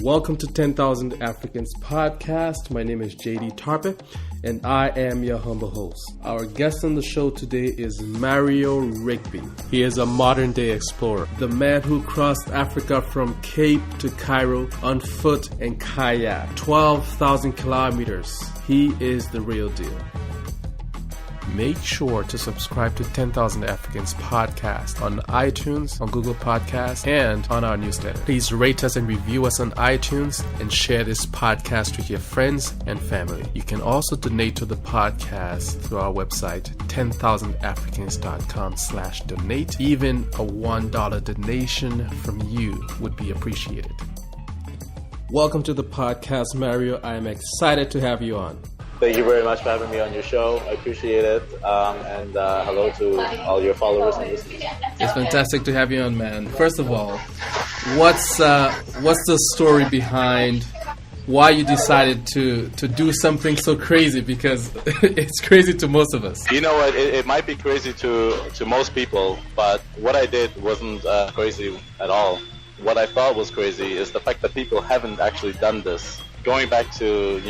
Welcome to 10,000 Africans podcast. My name is JD Tarpe, and I am your humble host. Our guest on the show today is Mario Rigby. He is a modern-day explorer, the man who crossed Africa from Cape to Cairo on foot and kayak, 12,000 kilometers. He is the real deal. Make sure to subscribe to 10,000 Africans podcast on iTunes, on Google Podcasts, and on our newsletter. Please rate us and review us on iTunes and share this podcast with your friends and family. You can also donate to the podcast through our website, 10,000africans.com/donate. Even a $1 donation from you would be appreciated. Welcome to the podcast, Mario. I am excited to have you on. Thank you very much for having me on your show. I appreciate it. And hello to all your followers and listeners. It's fantastic to have you on, man. First of all, what's the story behind why you decided to do something so crazy? Because it's crazy to most of us. You know what? It might be crazy to most people, but what I did wasn't crazy at all. What I thought was crazy is the fact that people haven't actually done this. Going back to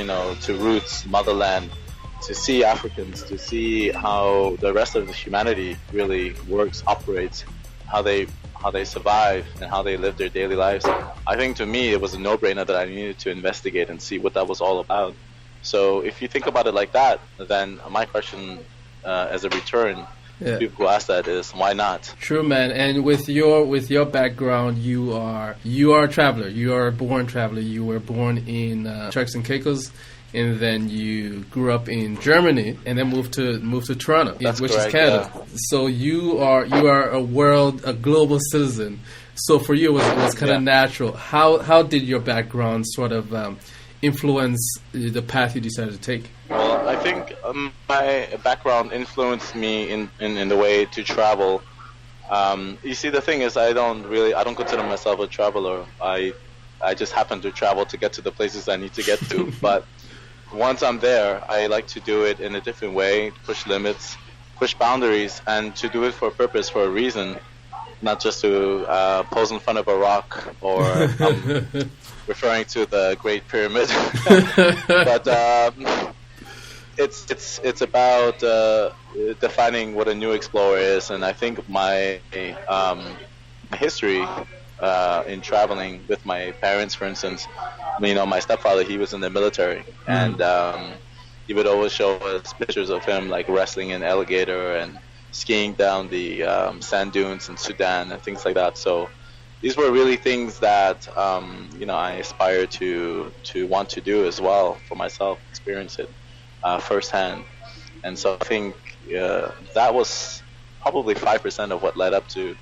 roots, motherland, to see Africans, to see how the rest of humanity really works, operates, how they survive and how they live their daily lives. I think to me it was a no-brainer that I needed to investigate and see what that was all about. So if you think about it like that, then my question as a return, people who ask that is, why not? True, man. And with your background, you are a traveler. You are a born traveler. You were born in Turks and Caicos, and then you grew up in Germany, and then moved to Toronto, which is Canada. Yeah. So you are a global citizen. So for you, it was kind of natural. How did your background sort of influence the path you decided to take? Well, I think my background influenced me in the way to travel. You see, the thing is, I don't consider myself a traveler. I just happen to travel to get to the places I need to get to. But once I'm there, I like to do it in a different way, push limits, push boundaries, and to do it for a purpose, for a reason, not just to pose in front of a rock or referring to the Great Pyramid. But it's about defining what a new explorer is, and I think my history in traveling with my parents, for instance, my stepfather, he was in the military, and he would always show us pictures of him like wrestling an alligator and skiing down the sand dunes in Sudan and things like that. So these were really things that I aspire to want to do as well for myself, experience it firsthand. And so I think that was probably 5% of what led up to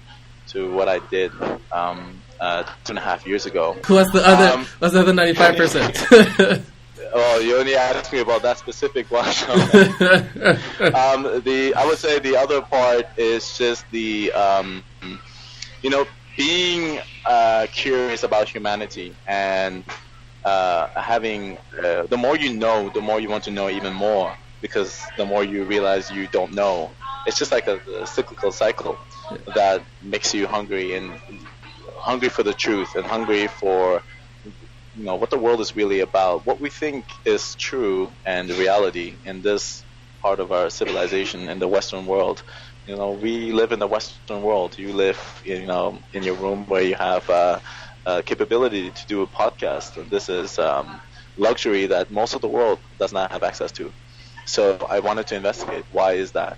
what I did 2.5 years ago. What's the other 95%? Oh, you only asked me about that specific one. I would say the other part is just the being curious about humanity and having the more you know, the more you want to know even more, because the more you realize you don't know. It's just like a cyclical cycle that makes you hungry for the truth and hungry for what the world is really about, what we think is true and reality in this part of our civilization in the Western world. We live in the Western world. You live, in your room where you have capability to do a podcast. And this is luxury that most of the world does not have access to. So I wanted to investigate why is that,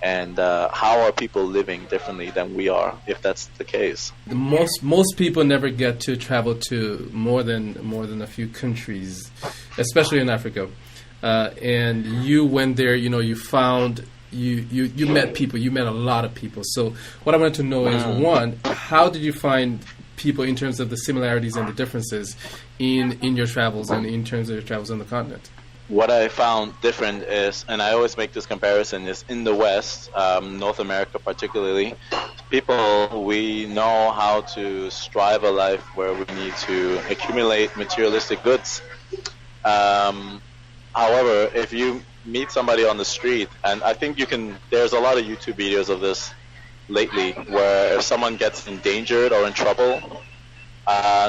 and how are people living differently than we are, if that's the case. Most people never get to travel to more than a few countries, especially in Africa. And you went there. You found. You met people. You met a lot of people. So what I wanted to know is, one, how did you find people in terms of the similarities and the differences in your travels and in terms of your travels on the continent? What I found different is, and I always make this comparison, is in the West, North America particularly, people, we know how to strive a life where we need to accumulate materialistic goods. However, if you meet somebody on the street, and I think there's a lot of YouTube videos of this lately, where if someone gets endangered or in trouble,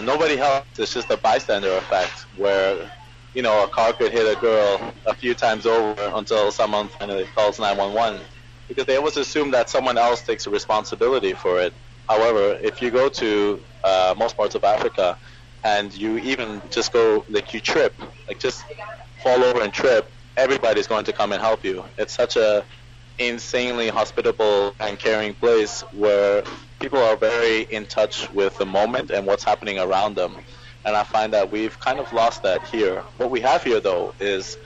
nobody helps. It's just a bystander effect where, a car could hit a girl a few times over until someone finally calls 911, because they always assume that someone else takes responsibility for it. However, if you go to most parts of Africa and you even just go, like you trip, like just fall over and trip, everybody's going to come and help you. It's such a insanely hospitable and caring place where people are very in touch with the moment and what's happening around them. And I find that we've kind of lost that here. What we have here, though, is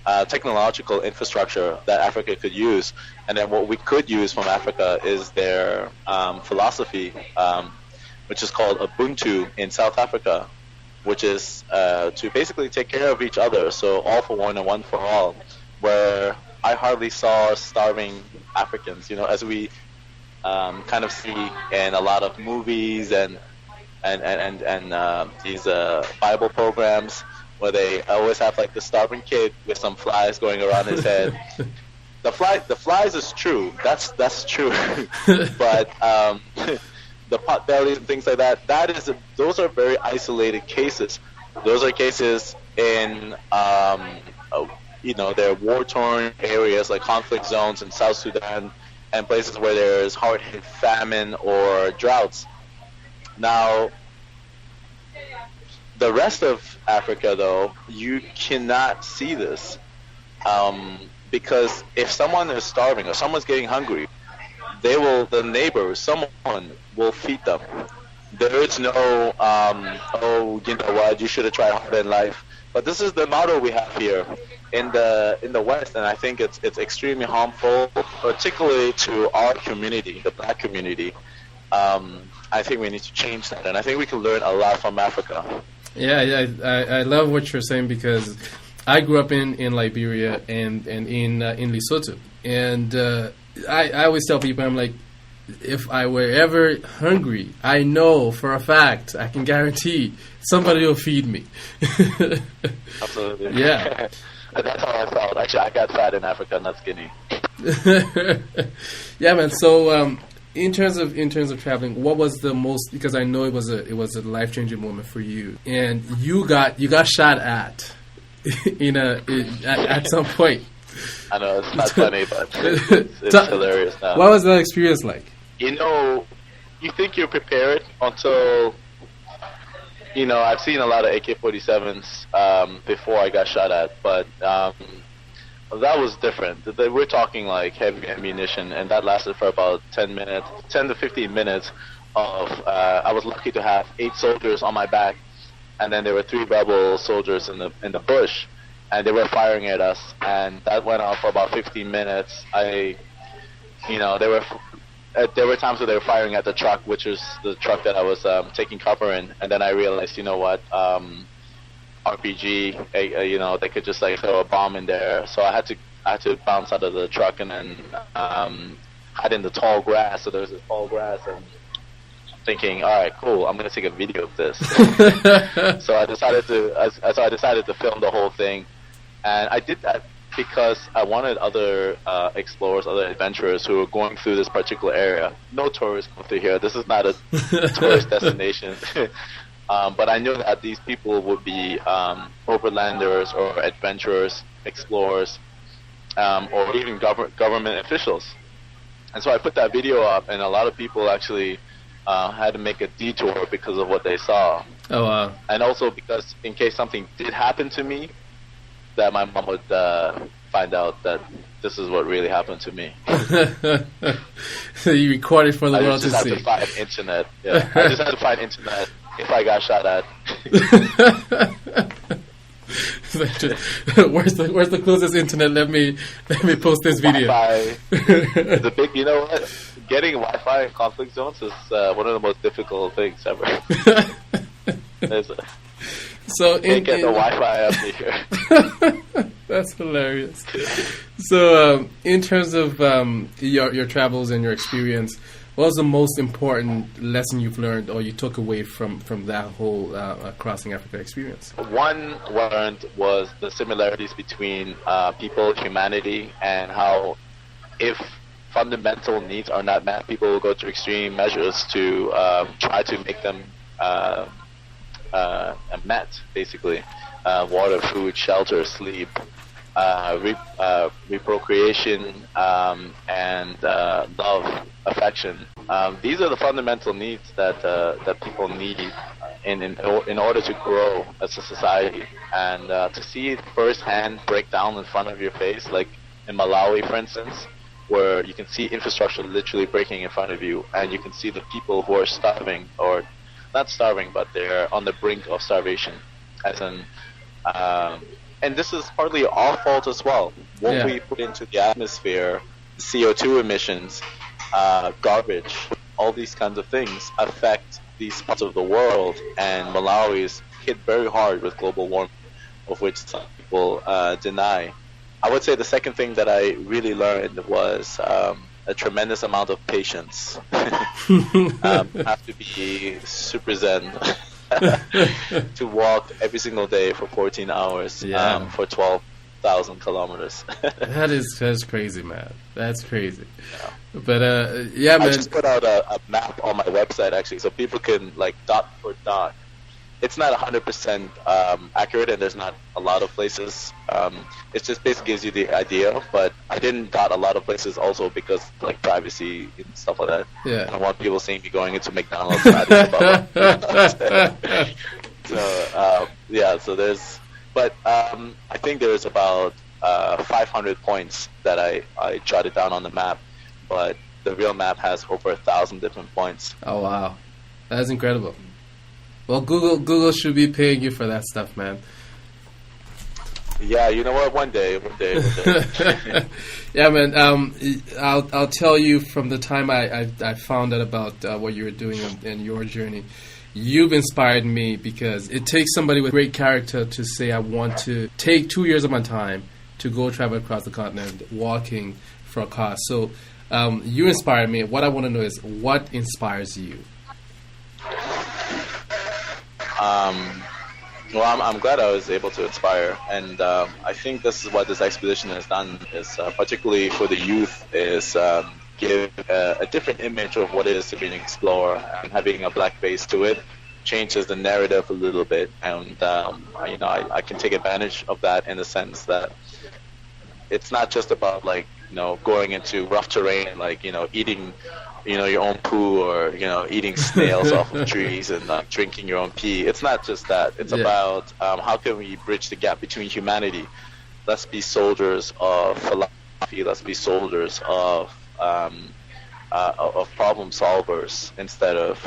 technological infrastructure that Africa could use. And then what we could use from Africa is their philosophy, which is called Ubuntu in South Africa, which is to basically take care of each other. So all for one and one for all, where I hardly saw starving Africans, as we kind of see in a lot of movies and these Bible programs, where they always have like the starving kid with some flies going around his head. The flies is true. That's true. But the pot bellies and things like that, those are very isolated cases. Those are cases in there are war-torn areas like conflict zones in South Sudan and places where there's hard-hit famine or droughts. Now, the rest of Africa, though, you cannot see this, because if someone is starving or someone's getting hungry, the neighbors, someone will feed them. There is no, you know what, you should have tried harder in life. But this is the model we have here in the West, and I think it's extremely harmful, particularly to our community, the Black community. I think we need to change that, and I think we can learn a lot from Africa. Yeah, I love what you're saying, because I grew up in Liberia and in Lesotho, and I always tell people, I'm like, if I were ever hungry, I know for a fact, I can guarantee somebody will feed me. Absolutely. Yeah. That's how I felt. Actually, I got fat in Africa, not skinny. Yeah, man. So, in terms of traveling, what was the most? Because I know it was a life-changing moment for you, and you got shot at at some point. I know it's not funny, but it's hilarious now. What was that experience like? You think you're prepared until, I've seen a lot of AK-47s before I got shot at, but that was different. We're talking like heavy ammunition, and that lasted for about 10 to 15 minutes of, I was lucky to have 8 soldiers on my back, and then there were 3 rebel soldiers in the bush, and they were firing at us, and that went on for about 15 minutes. There were times where they were firing at the truck, which is the truck that I was taking cover in, and then I realized, RPG, they could just like throw a bomb in there, so I had to bounce out of the truck and then hide in the tall grass. So there was this tall grass, and I'm thinking, all right, cool, I'm gonna take a video of this. So I decided to film the whole thing, and I did that because I wanted other explorers, other adventurers who were going through this particular area. No tourists come through here. This is not a tourist destination. But I knew that these people would be overlanders or adventurers, explorers, or even government officials. And so I put that video up, and a lot of people actually had to make a detour because of what they saw. Oh, wow. And also because in case something did happen to me, that my mom would find out that this is what really happened to me. So you recorded for the world to see. I just had to find internet. Yeah, I just had to find internet if I got shot at. Where's the closest internet? Let me post this video. Wi-Fi. You know what? Getting Wi-Fi in conflict zones is one of the most difficult things ever. So can't get the Wi-Fi up here. That's hilarious. So in terms of your travels and your experience, what was the most important lesson you've learned or you took away from that whole Crossing Africa experience? One learned was the similarities between people, humanity, and how if fundamental needs are not met, people will go to extreme measures to try to make them met, basically. Water, food, shelter, sleep, reprocreation, and love, affection. These are the fundamental needs that people need in order to grow as a society. And to see it firsthand break down in front of your face, like in Malawi, for instance, where you can see infrastructure literally breaking in front of you, and you can see the people who are starving, or not starving, but they're on the brink of starvation, as in, and this is partly our fault as well. What we put into the atmosphere, CO2 emissions, garbage, all these kinds of things affect these parts of the world, and Malawi is hit very hard with global warming, of which some people deny. I would say the second thing that I really learned was a tremendous amount of patience. Have to be super zen to walk every single day for 14 hours for 12,000 kilometers. That's crazy, man. That's crazy. Yeah. But man. I just put out a map on my website, actually, so people can, like, dot for dot. It's not 100% accurate, and there's not a lot of places. It just basically gives you the idea, but I didn't dot a lot of places also because, like, privacy and stuff like that. Yeah. I don't want people seeing me going into McDonald's. So there's... But I think there's about 500 points that I jotted down on the map, but the real map has over 1,000 different points. Oh, wow. That's incredible. Well, Google should be paying you for that stuff, man. Yeah, you know what? One day. Yeah, man. I'll tell you, from the time I found out about what you were doing in your journey, you've inspired me, because it takes somebody with great character to say, I want to take 2 years of my time to go travel across the continent, walking for a cause. So you inspired me. What I want to know is, what inspires you? Well, I'm glad I was able to inspire, and I think this is what this expedition has done, is particularly for the youth, is give a different image of what it is to be an explorer, and having a black face to it changes the narrative a little bit, and I can take advantage of that in the sense that it's not just about, like, going into rough terrain, like, eating your own poo, or eating snails off of trees, and drinking your own pee. It's not just that. It's about how can we bridge the gap between humanity. Let's be soldiers of philosophy. Let's be soldiers of problem solvers instead of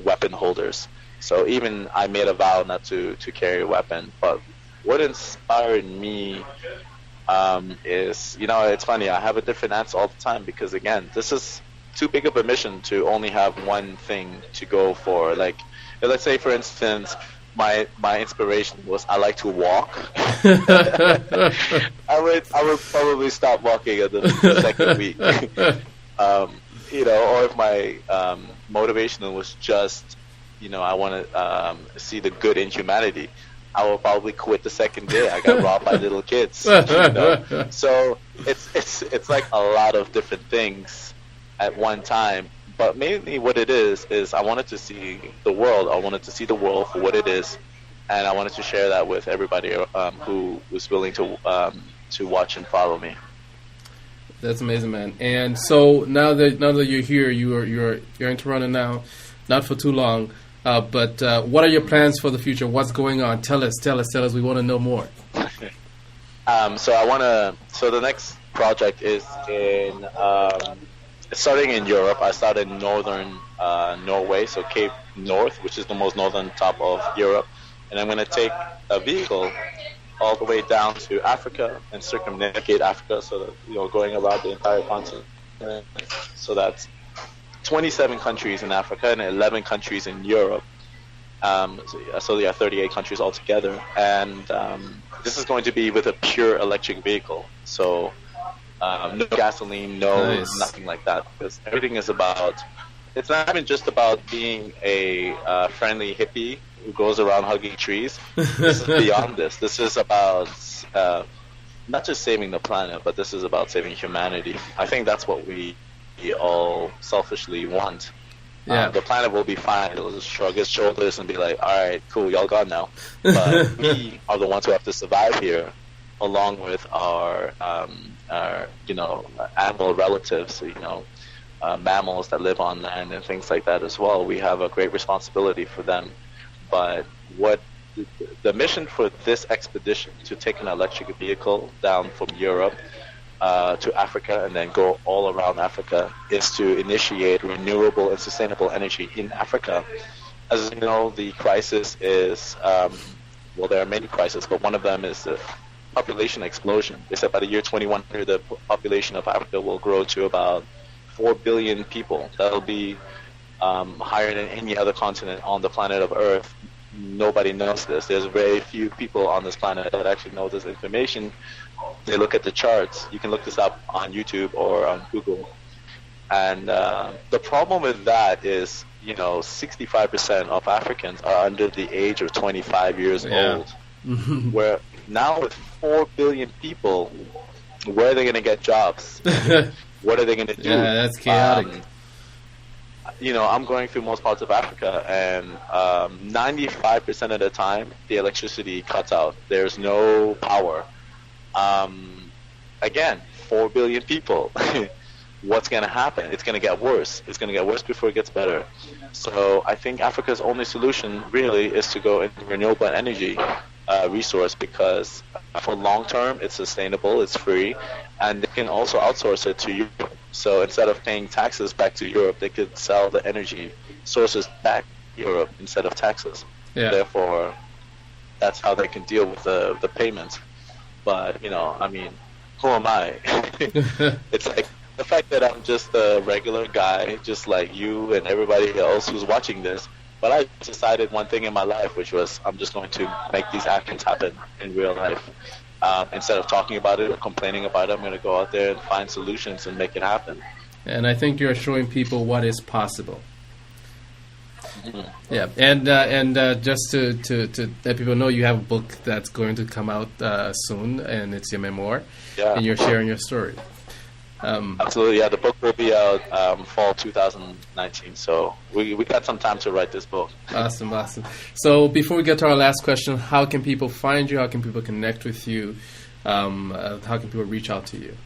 weapon holders. So even I made a vow not to carry a weapon. But what inspired me is, it's funny, I have a different answer all the time, because, again, this is too big of a mission to only have one thing to go for. Like, let's say, for instance, my inspiration was, I like to walk. I would probably stop walking at the second week. Or if my motivation was just, I want to see the good in humanity, I will probably quit the second day. I got robbed by little kids. So it's like a lot of different things at one time, but mainly what it is I wanted to see the world. I wanted to see the world for what it is, and I wanted to share that with everybody who was willing to watch and follow me. That's amazing, man. And so now that you're here, you're in Toronto now, not for too long. But what are your plans for the future? What's going on? Tell us. We want to know more. So the next project is in. Starting in Europe. I started in northern Norway, so Cape North, which is the most northern top of Europe, and I'm going to take a vehicle all the way down to Africa and circumnavigate Africa, so that, going around the entire continent. So that's 27 countries in Africa and 11 countries in Europe. So there are 38 countries altogether, and this is going to be with a pure electric vehicle. So. No gasoline, nothing like that, because everything is about, it's not even just about being a friendly hippie who goes around hugging trees. This is beyond this. This is about not just saving the planet, but this is about saving humanity. I think that's what we all selfishly want. The planet will be fine. It'll just shrug its shoulders and be like, all right, cool, y'all gone now. But we are the ones who have to survive here, along with our animal relatives, mammals that live on land and things like that as well. We have a great responsibility for them. But what the mission for this expedition, to take an electric vehicle down from Europe to Africa and then go all around Africa, is to initiate renewable and sustainable energy in Africa. As you know, the crisis is, there are many crises, but one of them is the population explosion. They said by the year 2100, the population of Africa will grow to about 4 billion people. That'll be higher than any other continent on the planet of Earth. Nobody knows this. There's very few people on this planet that actually know this information. They look at the charts. You can look this up on YouTube or on Google. And the problem with that is, 65% of Africans are under the age of 25 years old. Where now with 4 billion people, where are they going to get jobs? What are they going to do? Yeah, that's chaotic. I'm going through most parts of Africa, and 95% of the time, the electricity cuts out. There's no power. Again, 4 billion people. What's going to happen? It's going to get worse. It's going to get worse before it gets better. So I think Africa's only solution really is to go into renewable energy resource, because for long term, it's sustainable, it's free, and they can also outsource it to Europe. So instead of paying taxes back to Europe, they could sell the energy sources back to Europe instead of taxes. Yeah. Therefore, that's how they can deal with the payments. But, who am I? It's like the fact that I'm just a regular guy, just like you and everybody else who's watching this. But I decided one thing in my life, which was I'm just going to make these actions happen in real life. Instead of talking about it or complaining about it, I'm going to go out there and find solutions and make it happen. And I think you're showing people what is possible. Mm-hmm. Yeah, and just to let people know, you have a book that's going to come out soon, and it's your memoir, and you're sharing your story. Absolutely, yeah. The book will be out fall 2019, so we got some time to write this book. Awesome. So before we get to our last question, how can people find you? How can people connect with you? How can people reach out to you?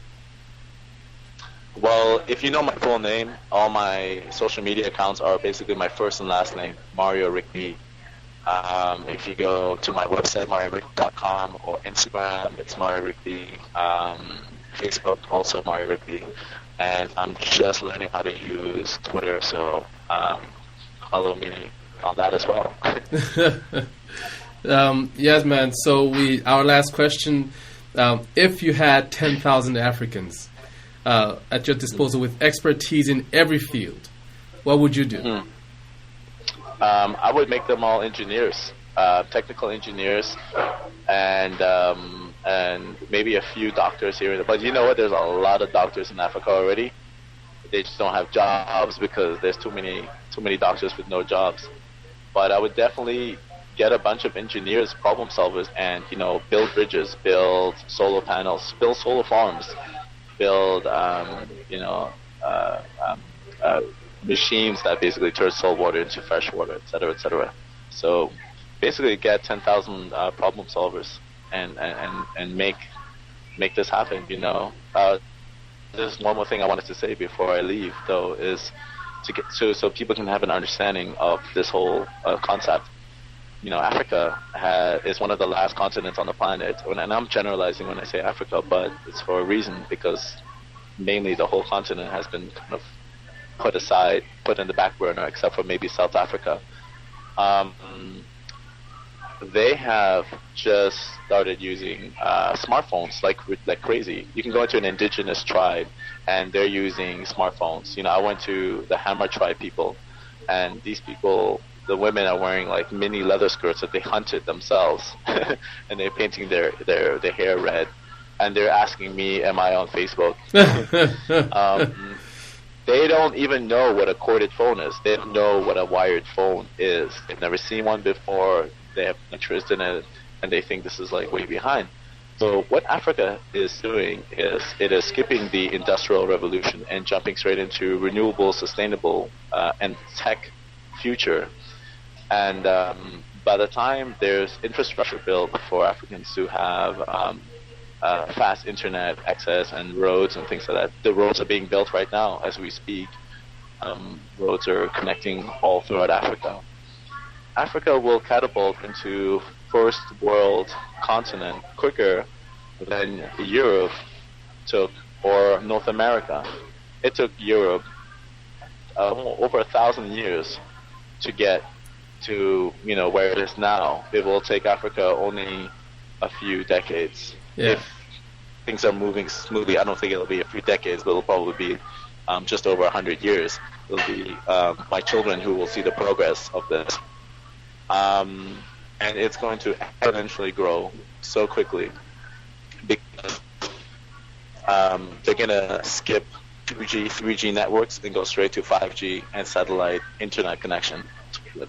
Well, if you know my full name, all my social media accounts are basically my first and last name, Mario Rigby. If you go to my website, mariorigby.com, or Instagram, it's Mario Rigby. Facebook, also Mario Rigby. And I'm just learning how to use Twitter, so follow me on that as well. Yes, man. So our last question, if you had 10,000 Africans at your disposal with expertise in every field, what would you do? I would make them all engineers, technical engineers, and maybe a few doctors here. But you know what? There's a lot of doctors in Africa already. They just don't have jobs because there's too many doctors with no jobs. But I would definitely get a bunch of engineers, problem solvers, and build bridges, build solar panels, build solar farms, build machines that basically turn salt water into fresh water, et cetera, et cetera. So basically get 10,000 problem solvers and make this happen. There's one more thing I wanted to say before I leave, though, is to get so people can have an understanding of this whole concept. Africa is one of the last continents on the planet, and I'm generalizing when I say Africa, but it's for a reason, because mainly the whole continent has been kind of put aside, put in the back burner, except for maybe South Africa. They have just started using smartphones like crazy. You can go into an indigenous tribe, and they're using smartphones. I went to the Hammer tribe people, and these people, the women are wearing like mini leather skirts that they hunted themselves, and they're painting their hair red, and they're asking me, am I on Facebook? They don't even know what a corded phone is. They don't know what a wired phone is. They've never seen one before. They have interest in it, and they think this is like way behind. So what Africa is doing is it is skipping the industrial revolution and jumping straight into renewable, sustainable, and tech future. And by the time there's infrastructure built for Africans to have fast internet access and roads and things like that, the roads are being built right now as we speak. Roads are connecting all throughout Africa. Africa will catapult into first world continent quicker than Europe took, or North America. It took Europe over 1,000 years to get to where it is now. It will take Africa only a few decades. Yeah. If things are moving smoothly, I don't think it'll be a few decades, but it'll probably be just over 100 years. It'll be my children who will see the progress of this. And it's going to exponentially grow so quickly because they're going to skip 2G, 3G networks and go straight to 5G and satellite internet connection.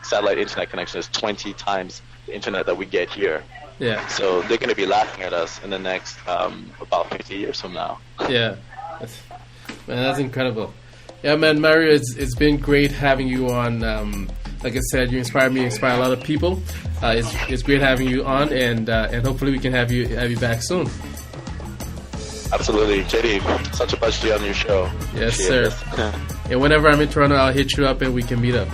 Satellite internet connection is 20 times the internet that we get here. Yeah. So they're going to be laughing at us in the next about 50 years from now. Yeah. That's incredible. Yeah, man, Mario, it's been great having you on. Like I said, you inspire me, inspire a lot of people. It's great having you on, and hopefully we can have you back soon. Absolutely, JD. Such a pleasure to be on your show. Yes, sir. And whenever I'm in Toronto, I'll hit you up and we can meet up.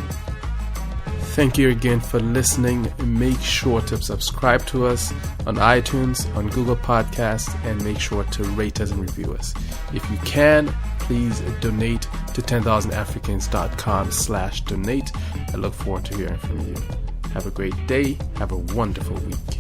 Thank you again for listening. Make sure to subscribe to us on iTunes, on Google Podcasts, and make sure to rate us and review us. If you can, please donate to 10,000africans.com/donate. I look forward to hearing from you. Have a great day. Have a wonderful week.